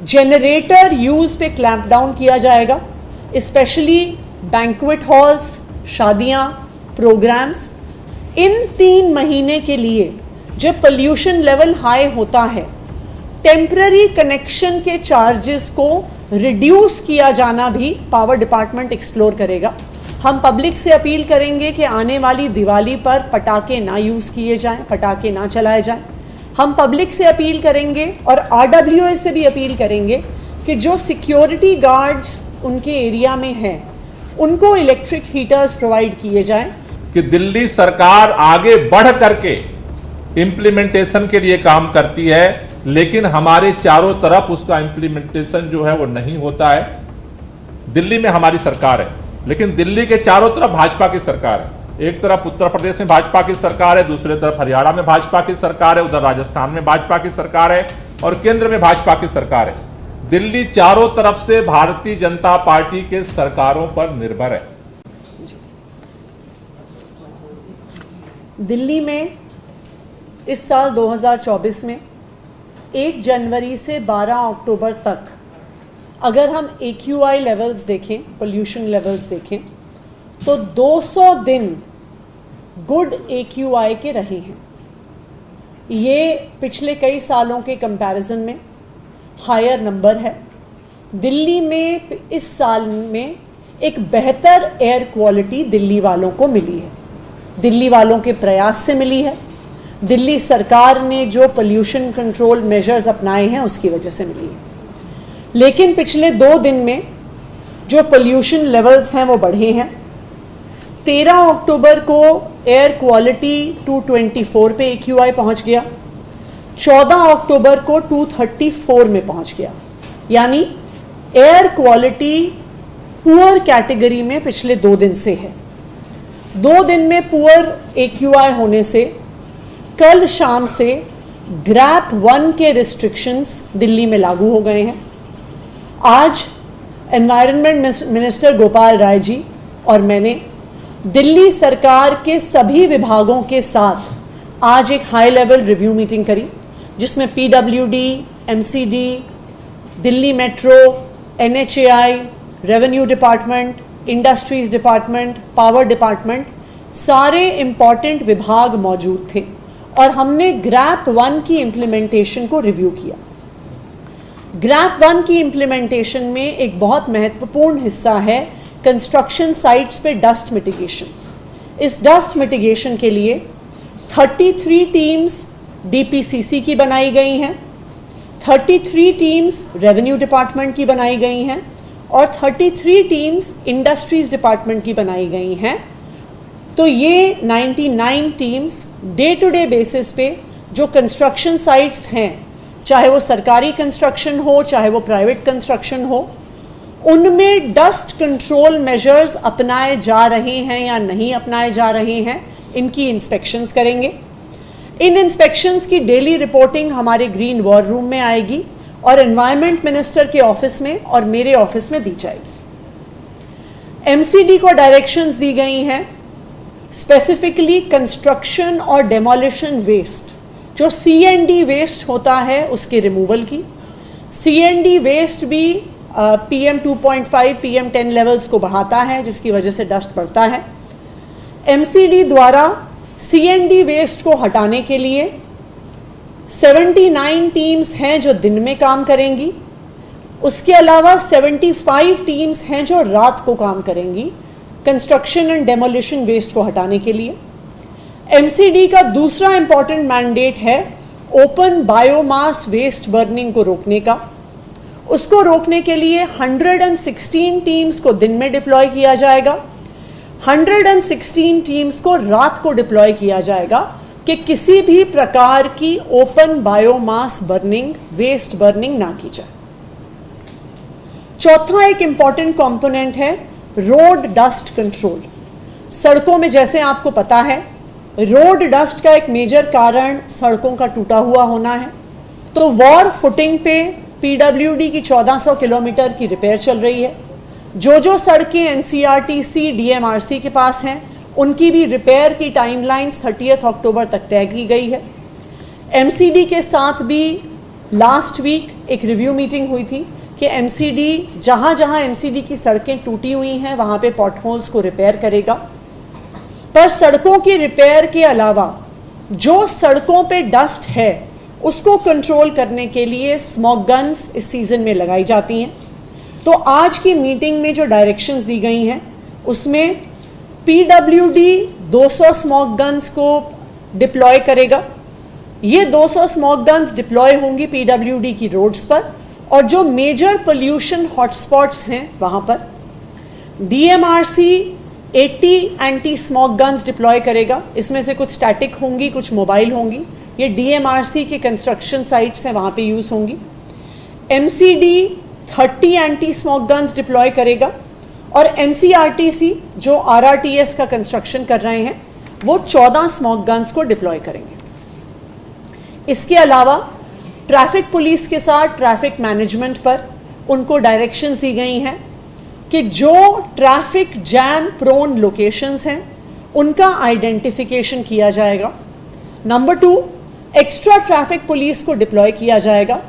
Generator use पे clamp down किया जाएगा, स्पेशली बैंक्वेट हॉल्स, शादियां, प्रोग्राम्स। इन 3 महीने के लिए जब पोल्यूशन लेवल हाई होता है, टेम्पररी कनेक्शन के चार्जेस को रिड्यूस किया जाना भी पावर डिपार्टमेंट एक्सप्लोर करेगा। हम पब्लिक से अपील करेंगे कि आने वाली दिवाली पर पटाखे ना यूज़ किए जाएं, पटाखे ना चलाए जाएं। हम पब्लिक से अपील करेंगे और RWA से भी अपील करेंगे कि जो सिक्योरिटी गार्ड्स उनके एरिया में हैं, उनको इलेक्ट्रिक हीटर्स प्रोवाइड किए जाएं। कि दिल्ली सरकार आगे बढ़ करके इम्प्लीमेंटेशन के लिए काम करती है, लेकिन हमारे चारों तरफ उसका इम्प्लीमेंटेशन जो है वो नहीं होता है। दिल्ली में हमारी सरकार है, लेकिन दिल्ली के चारों तरफ भाजपा की सरकार है। एक तरफ उत्तर प्रदेश में भाजपा की सरकार है, दूसरी तरफ हरियाणा में भाजपा की सरकार है, उधर राजस्थान में भाजपा की सरकार है और केंद्र में भाजपा की सरकार है। दिल्ली चारों तरफ से भारतीय जनता पार्टी के सरकारों पर निर्भर है। दिल्ली में इस साल 2024 में 1 जनवरी से 12 अक्टूबर तक अगर हम AQI लेवल्स देखें, पोल्यूशन लेवल्स देखें, तो 200 दिन गुड AQI के रहे हैं। ये पिछले कई सालों के कंपैरिजन में हायर नंबर है। दिल्ली में इस साल में एक बेहतर एयर क्वालिटी दिल्ली वालों को मिली है, दिल्ली वालों के प्रयास से मिली है, दिल्ली सरकार ने जो पोल्यूशन कंट्रोल मेजर्स अपनाए हैं उसकी वजह से मिली है। लेकिन पिछले 2 दिन में जो पोल्यूशन लेवल्स हैं वो बढ़े हैं। 13 अक्टूबर को एयर क्वालिटी 224 पे AQI पहुंच गया, 14 अक्टूबर को 234 में पहुंच गया। यानी एयर क्वालिटी पुअर कैटेगरी में पिछले 2 दिन से है। 2 दिन में पुअर AQI होने से कल शाम से ग्रैप 1 के रिस्ट्रिक्शंस दिल्ली में लागू हो गए हैं। आज एनवायरनमेंट मिनिस्टर गोपाल राय जी और मैंने दिल्ली सरकार के सभी विभागों के साथ आज एक हाई लेवल रिव्यू मीटिंग करी, जिसमें PWD, MCD, Delhi metro, NHAI, revenue department, industries department, power department, सारे इम्पॉर्टेंट विभाग मौजूद थे और हमने ग्रैप 1 की इम्प्लीमेंटेशन को रिव्यू किया। ग्रैप 1 की इम्प्लीमेंटेशन में एक बहुत महत्वपूर्ण हिस्सा है कंस्ट्रक्शन साइट्स पे डस्ट मिटिगेशन। इस डस्ट मिटिगेशन के लिए 33 टीम्स DPCC की बनाई गई हैं, 33 टीम्स रेवेन्यू डिपार्टमेंट की बनाई गई हैं और 33 टीम्स इंडस्ट्रीज डिपार्टमेंट की बनाई गई हैं। तो ये 99 teams day to day basis पे जो कंस्ट्रक्शन साइट्स हैं, चाहे वो सरकारी कंस्ट्रक्शन हो चाहे वो प्राइवेट कंस्ट्रक्शन हो, उनमें डस्ट कंट्रोल मेजर्स अपनाए जा रहे हैं या नहीं अपनाए जा रहे हैं, इनकी इंस्पेक्शंस करेंगे। इन इंस्पेक्शंस की डेली रिपोर्टिंग हमारे ग्रीन वॉर रूम में आएगी और एनवायरनमेंट मिनिस्टर के ऑफिस में और मेरे ऑफिस में दी जाएगी। MCD को डायरेक्शंस दी गई हैं स्पेसिफिकली कंस्ट्रक्शन और डेमोलिशन वेस्ट, जो CND वेस्ट होता है उसके रिमूवल की। CND वेस्ट भी PM 2.5 PM 10 लेवल्स को बढ़ाता है, जिसकी वजह से डस्ट बढ़ता है। MCD द्वारा CND वेस्ट को हटाने के लिए 79 टीम्स हैं जो दिन में काम करेंगी, उसके अलावा 75 टीम्स हैं जो रात को काम करेंगी कंस्ट्रक्शन एंड डेमोलिशन वेस्ट को हटाने के लिए। MCD का दूसरा इंपॉर्टेंट मैंडेट है ओपन बायोमास वेस्ट बर्निंग को रोकने का। उसको रोकने के लिए 116 टीम्स को दिन में डिप्लॉय किया जाएगा, 116 टीम्स को रात को डिप्लॉय किया जाएगा कि किसी भी प्रकार की open biomass burning, waste burning ना की जाए। चौथा एक इंपॉर्टेंट कंपोनेंट है रोड डस्ट कंट्रोल। सड़कों में जैसे आपको पता है रोड डस्ट का एक मेजर कारण सड़कों का टूटा हुआ होना है। तो वॉर फुटिंग पे PWD की 1400 किलोमीटर की रिपेयर चल रही है। जो सड़कें NCRTC DMRC के पास हैं उनकी भी रिपेयर की टाइमलाइंस 30 अक्टूबर तक तय की गई है। एमसीडी के साथ भी लास्ट वीक एक रिव्यू मीटिंग हुई थी कि एमसीडी जहाँ जहाँ एमसीडी की सड़कें टूटी हुई हैं वहाँ पे पॉटहोल्स को रिपेयर करेगा। पर सड़कों की रिपेयर के अलावा जो सड़कों पे डस्ट है उसको कंट्रोल करने के लिए स्मॉग गन्स इस सीज़न में लगाई जाती हैं। तो आज की मीटिंग में जो डायरेक्शंस दी गई हैं उसमें पीडब्ल्यूडी 200 स्मॉग गन्स को डिप्लॉय करेगा। ये 200 स्मॉग गन्स डिप्लॉय होंगी पीडब्ल्यूडी की रोड्स पर और जो मेजर पोल्यूशन हॉटस्पॉट्स हैं वहाँ पर। DMRC 80 anti smog guns deploy करेगा। इसमें से कुछ स्टैटिक होंगी, कुछ मोबाइल होंगी। ये डीएमआरसी के कंस्ट्रक्शन साइट्स हैं वहाँ पे यूज़ होंगी। MCD 30 anti smog guns deploy करेगा और एनसीआरटीसी जो आरआरटीएस का कंस्ट्रक्शन कर रहे हैं वो 14 स्मॉग गन्स को डिप्लॉय करेंगे। इसके अलावा ट्रैफिक पुलिस के साथ ट्रैफिक मैनेजमेंट पर उनको डायरेक्शंस दी गई हैं कि जो ट्रैफिक जैम प्रोन लोकेशंस हैं उनका आइडेंटिफिकेशन किया जाएगा। नंबर 2, एक्स्ट्रा ट्रैफिक पुलिस को डिप्लॉय किया जाएगा,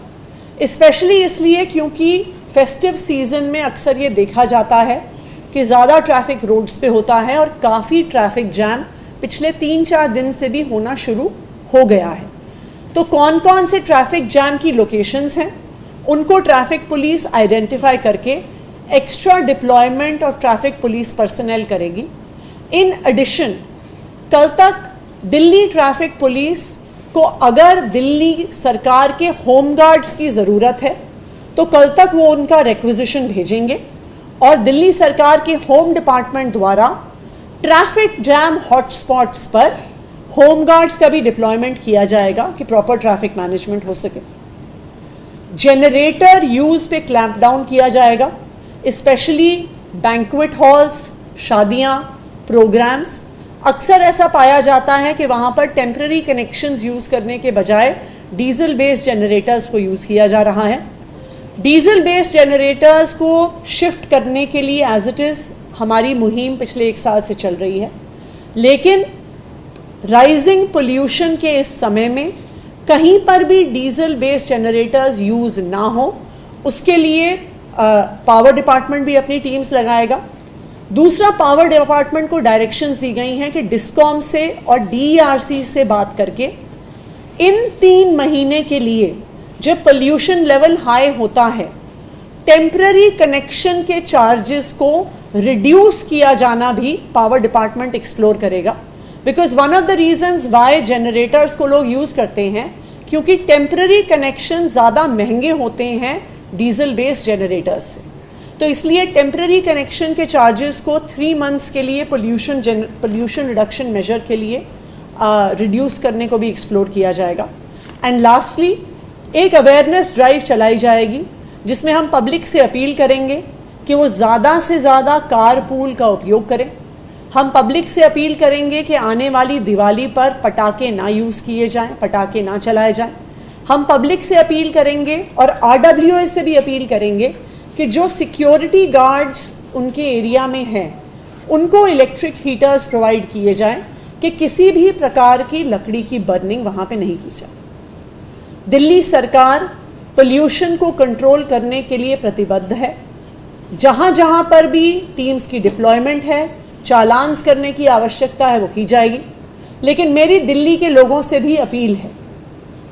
स्पेशली इसलिए क्योंकि फेस्टिव सीजन में अक्सर ये देखा जाता है कि ज़्यादा ट्रैफिक रोड्स पे होता है और काफ़ी ट्रैफिक जैम पिछले 3-4 दिन से भी होना शुरू हो गया है। तो कौन कौन से ट्रैफिक जैम की लोकेशंस हैं उनको ट्रैफिक पुलिस आइडेंटिफाई करके extra deployment of traffic police personnel करेगी। इन एडिशन कल तक दिल्ली ट्रैफिक पुलिस को अगर दिल्ली सरकार के होम गार्ड्स की ज़रूरत है तो कल तक वो उनका रिक्विजिशन भेजेंगे और दिल्ली सरकार के होम डिपार्टमेंट द्वारा ट्रैफिक जैम हॉटस्पॉट्स पर होम गार्ड्स का भी डिप्लॉयमेंट किया जाएगा कि प्रॉपर ट्रैफिक मैनेजमेंट हो सके। जनरेटर यूज़ पे क्लैंप डाउन किया जाएगा, स्पेशली बैंक्वेट हॉल्स, शादियाँ, प्रोग्राम्स। अक्सर ऐसा पाया जाता है कि वहाँ पर टेम्पररी कनेक्शंस यूज़ करने के बजाय डीजल बेस्ड जनरेटर्स को यूज़ किया जा रहा है। डीजल बेस्ड जनरेटर्स को शिफ्ट करने के लिए एज इट इज़ हमारी मुहिम पिछले 1 साल से चल रही है, लेकिन राइजिंग पोल्यूशन के इस समय में कहीं पर भी डीजल बेस्ड जनरेटर्स यूज़ ना हो उसके लिए पावर डिपार्टमेंट भी अपनी टीम्स लगाएगा। दूसरा, पावर डिपार्टमेंट को डायरेक्शंस दी गई हैं कि डिस्कॉम से और डीईआरसी से बात करके इन 3 महीने के लिए जब पोल्यूशन लेवल हाई होता है टेम्पररी कनेक्शन के चार्जेस को रिड्यूस किया जाना भी पावर डिपार्टमेंट एक्सप्लोर करेगा। Because one of the reasons Y generators को लोग यूज़ करते हैं क्योंकि टेम्पररी कनेक्शन ज़्यादा महंगे होते हैं डीजल बेस्ड जनरेटर्स से। तो इसलिए टेम्पररी कनेक्शन के चार्जेस को 3 मंथ्स के लिए पोल्यूशन रिडक्शन मेजर के लिए रिड्यूस करने को भी एक्सप्लोर किया जाएगा। एंड लास्टली, एक अवेयरनेस ड्राइव चलाई जाएगी जिसमें हम पब्लिक से अपील करेंगे कि वो ज़्यादा से ज़्यादा कारपूल का उपयोग करें। हम पब्लिक से अपील करेंगे कि आने वाली दिवाली पर पटाखे ना यूज़ किए जाएं, पटाखे ना चलाए जाएं। हम पब्लिक से अपील करेंगे और RWA से भी अपील करेंगे कि जो सिक्योरिटी गार्ड्स उनके एरिया में हैं उनको इलेक्ट्रिक हीटर्स प्रोवाइड किए जाएं कि किसी भी प्रकार की लकड़ी की बर्निंग वहाँ पे नहीं की जाए। दिल्ली सरकार पोल्यूशन को कंट्रोल करने के लिए प्रतिबद्ध है। जहाँ जहाँ पर भी टीम्स की डिप्लॉयमेंट है, चालान्स करने की आवश्यकता है, वो की जाएगी। लेकिन मेरी दिल्ली के लोगों से भी अपील है,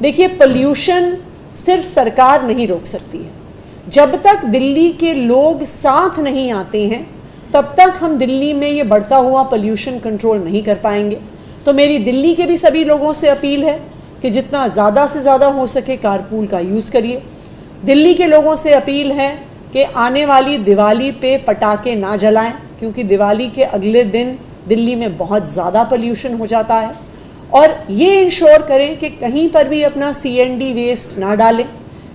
देखिए पोल्यूशन सिर्फ सरकार नहीं रोक सकती है। जब तक दिल्ली के लोग साथ नहीं आते हैं तब तक हम दिल्ली में ये बढ़ता हुआ पोल्यूशन कंट्रोल नहीं कर पाएंगे। तो मेरी दिल्ली के भी सभी लोगों से अपील है कि जितना ज़्यादा से ज़्यादा हो सके कारपूल का यूज़ करिए। दिल्ली के लोगों से अपील है कि आने वाली दिवाली पे पटाखे ना जलाएं क्योंकि दिवाली के अगले दिन दिल्ली में बहुत ज़्यादा पोल्यूशन हो जाता है। और ये इंश्योर करें कि कहीं पर भी अपना CND वेस्ट ना डालें,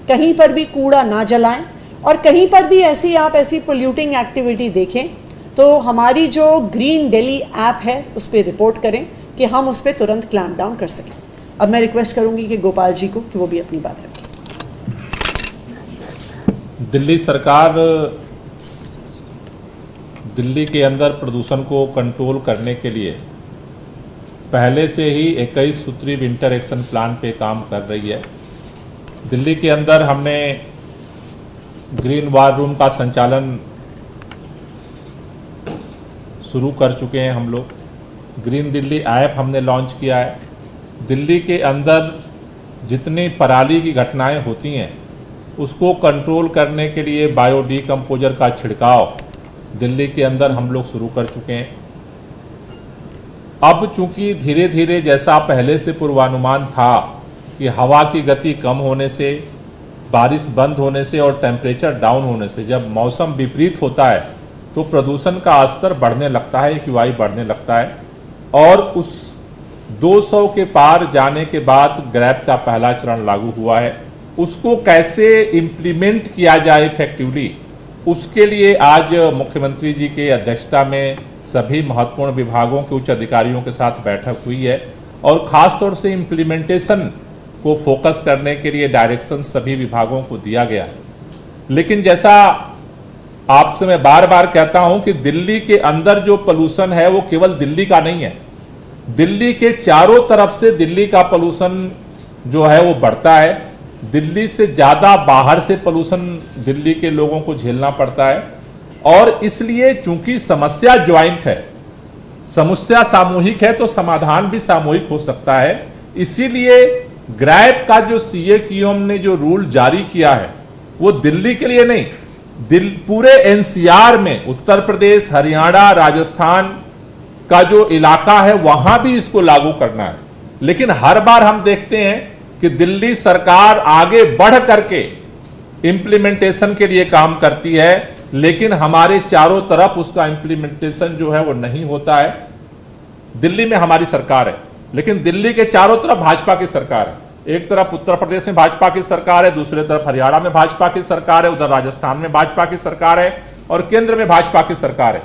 कहीं पर भी कूड़ा ना जलाएं और कहीं पर भी ऐसी पोल्यूटिंग एक्टिविटी देखें तो हमारी जो ग्रीन दिल्ली ऐप है उस पर रिपोर्ट करें कि हम उस पर तुरंत क्लैम्प डाउन कर सकें। अब मैं रिक्वेस्ट करूंगी कि गोपाल जी को कि वो भी अपनी बात रखें। दिल्ली सरकार दिल्ली के अंदर प्रदूषण को कंट्रोल करने के लिए पहले से ही 21 सूत्री विंटर एक्शन प्लान पे काम कर रही है। दिल्ली के अंदर हमने ग्रीन वार रूम का संचालन शुरू कर चुके हैं। हम लोग ग्रीन दिल्ली ऐप हमने लॉन्च किया है। दिल्ली के अंदर जितनी पराली की घटनाएं होती हैं उसको कंट्रोल करने के लिए बायो डीकम्पोजर का छिड़काव दिल्ली के अंदर हम लोग शुरू कर चुके हैं। अब चूंकि धीरे धीरे जैसा पहले से पूर्वानुमान था कि हवा की गति कम होने से, बारिश बंद होने से और टेम्परेचर डाउन होने से जब मौसम विपरीत होता है तो प्रदूषण का स्तर बढ़ने लगता है, AQI बढ़ने लगता है। और उस 200 के पार जाने के बाद ग्रैप का पहला चरण लागू हुआ है। उसको कैसे इम्प्लीमेंट किया जाए इफेक्टिवली, उसके लिए आज मुख्यमंत्री जी के अध्यक्षता में सभी महत्वपूर्ण विभागों के उच्च अधिकारियों के साथ बैठक हुई है और खासतौर से इम्प्लीमेंटेशन को फोकस करने के लिए डायरेक्शन सभी विभागों को दिया गया है। लेकिन जैसा आपसे मैं बार बार कहता हूं कि दिल्ली के अंदर जो पोल्यूशन है वो केवल दिल्ली का नहीं है, दिल्ली के चारों तरफ से दिल्ली का पोल्यूशन जो है वो बढ़ता है। दिल्ली से ज्यादा बाहर से पोल्यूशन दिल्ली के लोगों को झेलना पड़ता है और इसलिए चूंकि समस्या ज्वाइंट है, समस्या सामूहिक है तो समाधान भी सामूहिक हो सकता है। इसीलिए ग्रैप का जो CAQM ने जो रूल जारी किया है वो दिल्ली के लिए नहीं, पूरे NCR में उत्तर प्रदेश, हरियाणा, राजस्थान का जो इलाका है वहां भी इसको लागू करना है। लेकिन हर बार हम देखते हैं कि दिल्ली सरकार आगे बढ़ करके इंप्लीमेंटेशन के लिए काम करती है, लेकिन हमारे चारों तरफ उसका इंप्लीमेंटेशन जो है वो नहीं होता है। दिल्ली में हमारी सरकार है, लेकिन दिल्ली के चारों तरफ भाजपा की सरकार है। एक तरफ उत्तर प्रदेश में भाजपा की सरकार है, दूसरी तरफ हरियाणा में भाजपा की सरकार है, उधर राजस्थान में भाजपा की सरकार है और केंद्र में भाजपा की सरकार है।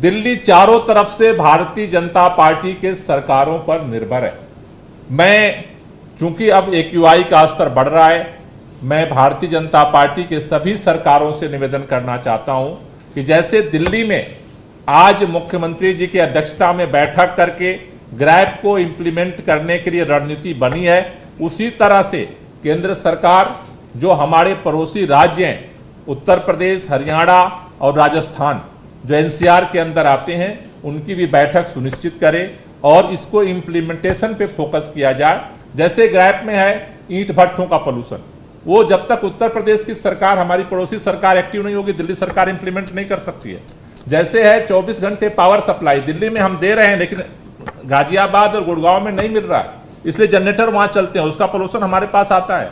दिल्ली चारों तरफ से भारतीय जनता पार्टी के सरकारों पर निर्भर है। मैं चूंकि अब AQI का स्तर बढ़ रहा है, मैं भारतीय जनता पार्टी के सभी सरकारों से निवेदन करना चाहता हूं कि जैसे दिल्ली में आज मुख्यमंत्री जी की अध्यक्षता में बैठक करके ग्रैप को इंप्लीमेंट करने के लिए रणनीति बनी है, उसी तरह से केंद्र सरकार जो हमारे पड़ोसी राज्य हैं उत्तर प्रदेश, हरियाणा और राजस्थान जो NCR के अंदर आते हैं उनकी भी बैठक सुनिश्चित करे और इसको इंप्लीमेंटेशन पे फोकस किया जाए। जैसे ग्रैप में है ईंट भट्ठों का पोल्यूशन, वो जब तक उत्तर प्रदेश की सरकार, हमारी पड़ोसी सरकार एक्टिव नहीं होगी, दिल्ली सरकार इंप्लीमेंट नहीं कर सकती है। जैसे है 24 घंटे पावर सप्लाई, दिल्ली में हम दे रहे हैं लेकिन गाजियाबाद और गुड़गांव में नहीं मिल रहा है, इसलिए जनरेटर वहां चलते हैं, उसका पोल्यूशन हमारे पास आता है।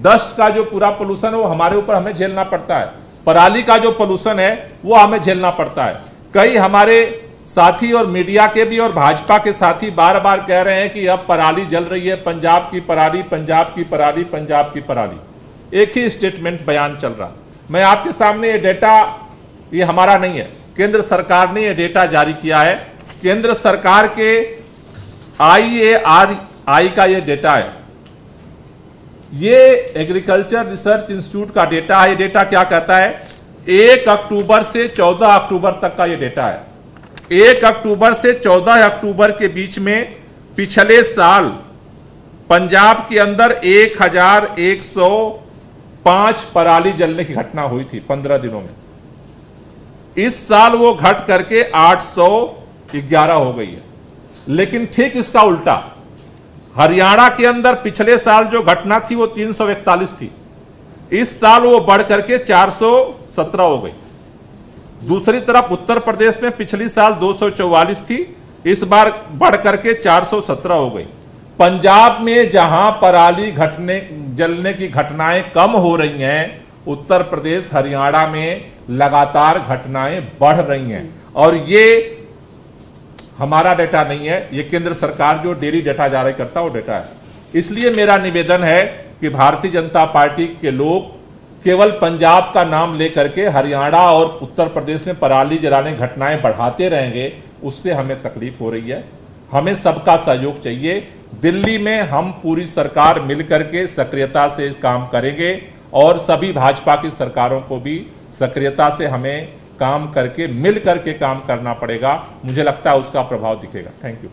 डस्ट का जो पूरा पोल्यूशन है वो हमारे ऊपर हमें झेलना पड़ता है। पराली का जो पोल्यूशन है वो हमें झेलना पड़ता है। कई हमारे साथी और मीडिया के भी और भाजपा के साथी बार बार कह रहे हैं कि अब पराली जल रही है, पंजाब की पराली, पंजाब की पराली, पंजाब की पराली, एक ही स्टेटमेंट बयान चल रहा। मैं आपके सामने ये डेटा, ये हमारा नहीं है, केंद्र सरकार ने ये डेटा जारी किया है। केंद्र सरकार के IARI का ये डेटा है, ये एग्रीकल्चर रिसर्च इंस्टीट्यूट का डेटा है। ये डेटा क्या कहता है? 1 अक्टूबर से 14 अक्टूबर तक का ये डेटा है। 1 अक्टूबर से 14 अक्टूबर के बीच में पिछले साल पंजाब के अंदर 1105 पराली जलने की घटना हुई थी 15 दिनों में। इस साल वो घट करके 811 हो गई है। लेकिन ठीक इसका उल्टा, हरियाणा के अंदर पिछले साल जो घटना थी वो 341 थी, इस साल वो बढ़ करके 417 हो गई। दूसरी तरफ उत्तर प्रदेश में पिछली साल 244 थी, इस बार बढ़ करके 417 हो गई। पंजाब में जहां पराली जलने की घटनाएं कम हो रही हैं, उत्तर प्रदेश, हरियाणा में लगातार घटनाएं बढ़ रही हैं। और ये हमारा डेटा नहीं है, ये केंद्र सरकार जो डेली डेटा जारी करता है वो डेटा है। इसलिए मेरा निवेदन है कि भारतीय जनता पार्टी के लोग केवल पंजाब का नाम लेकर के हरियाणा और उत्तर प्रदेश में पराली जलाने घटनाएं बढ़ाते रहेंगे, उससे हमें तकलीफ हो रही है। हमें सबका सहयोग चाहिए। दिल्ली में हम पूरी सरकार मिलकर के सक्रियता से काम करेंगे और सभी भाजपा की सरकारों को भी सक्रियता से हमें काम करके मिल करके काम करना पड़ेगा। मुझे लगता है उसका प्रभाव दिखेगा। Thank you.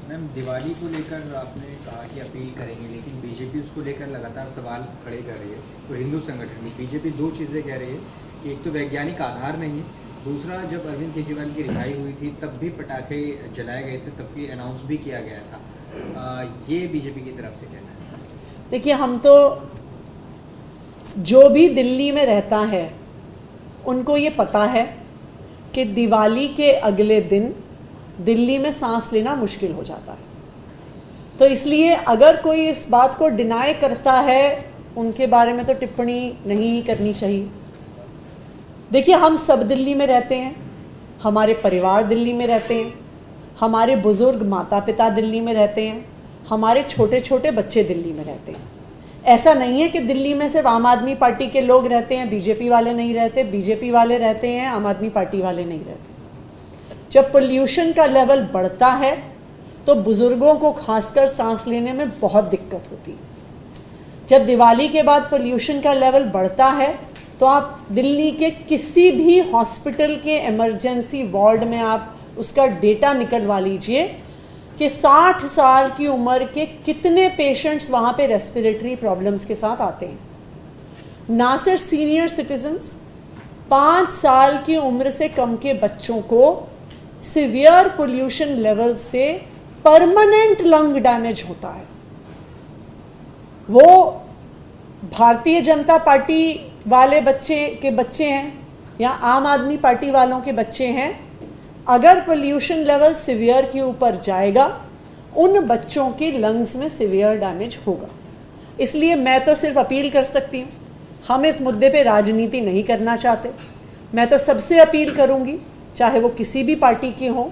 मैम, दिवाली को लेकर आपने कहा कि अपील करेंगे, लेकिन बीजेपी उसको लेकर लगातार सवाल खड़े कर रही है। तो हिंदू संगठन में बीजेपी दो चीज़ें कह रही है कि एक तो वैज्ञानिक आधार नहीं, दूसरा जब अरविंद केजरीवाल की रिहाई हुई थी तब भी पटाखे जलाए गए थे, तब भी अनाउंस भी किया गया था। ये बीजेपी की तरफ से कहना है। देखिए, हम तो जो भी दिल्ली में रहता है उनको ये पता है कि दिवाली के अगले दिन दिल्ली में सांस लेना मुश्किल हो जाता है। तो इसलिए अगर कोई इस बात को डिनाई करता है, उनके बारे में तो टिप्पणी नहीं करनी चाहिए। देखिए, हम सब दिल्ली में रहते हैं, हमारे परिवार दिल्ली में रहते हैं, हमारे बुज़ुर्ग माता पिता दिल्ली में रहते हैं, हमारे छोटे छोटे बच्चे दिल्ली में रहते हैं। ऐसा नहीं है कि दिल्ली में सिर्फ आम आदमी पार्टी के लोग रहते हैं, बीजेपी वाले नहीं रहते, बीजेपी वाले रहते हैं, आम आदमी पार्टी वाले नहीं रहते। जब पोल्यूशन का लेवल बढ़ता है तो बुज़ुर्गों को खासकर सांस लेने में बहुत दिक्कत होती है। जब दिवाली के बाद पोल्यूशन का लेवल बढ़ता है तो आप दिल्ली के किसी भी हॉस्पिटल के इमरजेंसी वार्ड में आप उसका डेटा निकलवा लीजिए कि 60 साल की उम्र के कितने पेशेंट्स वहाँ पे रेस्पिरेटरी प्रॉब्लम्स के साथ आते हैं। ना सिर्फ सीनियर सिटीजन्स, 5 साल की उम्र से कम के बच्चों को सिवियर पोल्यूशन लेवल से परमानेंट लंग डैमेज होता है। वो भारतीय जनता पार्टी वाले बच्चे हैं या आम आदमी पार्टी वालों के बच्चे हैं, अगर पोल्यूशन लेवल सिवियर के ऊपर जाएगा उन बच्चों के लंग्स में सिवियर डैमेज होगा। इसलिए मैं तो सिर्फ अपील कर सकती हूँ, हम इस मुद्दे पे राजनीति नहीं करना चाहते। मैं तो सबसे अपील करूँगी, चाहे वो किसी भी पार्टी के हों,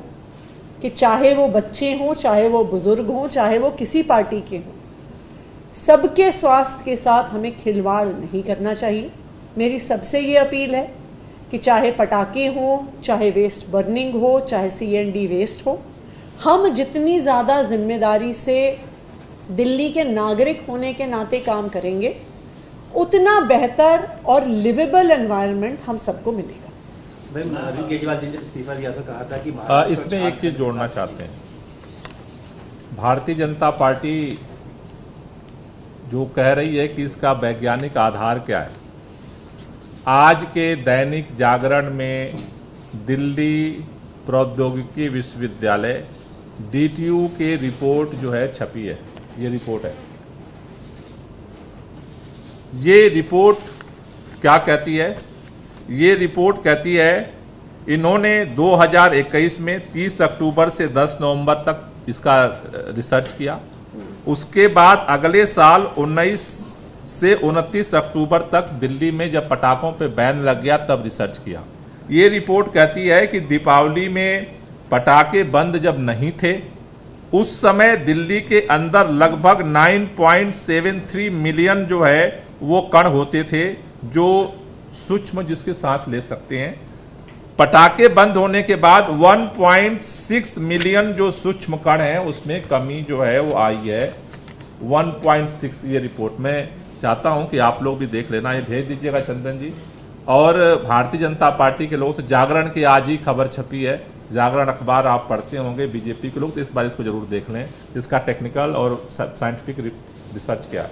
कि चाहे वो बच्चे हों, चाहे वो बुज़ुर्ग हों, चाहे वो किसी पार्टी के हों, सबके स्वास्थ्य के साथ हमें खिलवाड़ नहीं करना चाहिए। मेरी सबसे ये अपील है कि चाहे पटाखे हों, चाहे वेस्ट बर्निंग हो, चाहे CND वेस्ट हो, हम जितनी ज़्यादा जिम्मेदारी से दिल्ली के नागरिक होने के नाते काम करेंगे, उतना बेहतर और लिवेबल एनवायरनमेंट हम सबको मिलेगा। अरविंद केजरीवाल जी ने इस्तीफा दिया था, कहा था कि इसमें एक चीज जोड़ना चाहते हैं। भारतीय जनता पार्टी जो कह रही है कि इसका वैज्ञानिक आधार क्या है, आज के दैनिक जागरण में दिल्ली प्रौद्योगिकी विश्वविद्यालय DTU के रिपोर्ट जो है छपी है। ये रिपोर्ट है। ये रिपोर्ट क्या कहती है? ये रिपोर्ट कहती है इन्होंने 2021 में 30 अक्टूबर से 10 नवंबर तक इसका रिसर्च किया। उसके बाद अगले साल 19 से 29 अक्टूबर तक दिल्ली में जब पटाखों पे बैन लग गया तब रिसर्च किया। ये रिपोर्ट कहती है कि दीपावली में पटाखे बंद जब नहीं थे उस समय दिल्ली के अंदर लगभग 9.73 मिलियन जो है वो कण होते थे जो सूक्ष्म जिसके सांस ले सकते हैं। पटाखे बंद होने के बाद 1.6 मिलियन जो सूक्ष्म कण हैं उसमें कमी जो है वो आई है 1.6। ये रिपोर्ट में चाहता हूं कि आप लोग भी देख लेना, ये भेज दीजिएगा चंदन जी। और भारतीय जनता पार्टी के लोगों से जागरण की आज ही खबर छपी है, जागरण अखबार आप पढ़ते होंगे बीजेपी के लोग, तो इस बार इसको जरूर देख लें, इसका टेक्निकल और साइंटिफिक रिसर्च क्या है।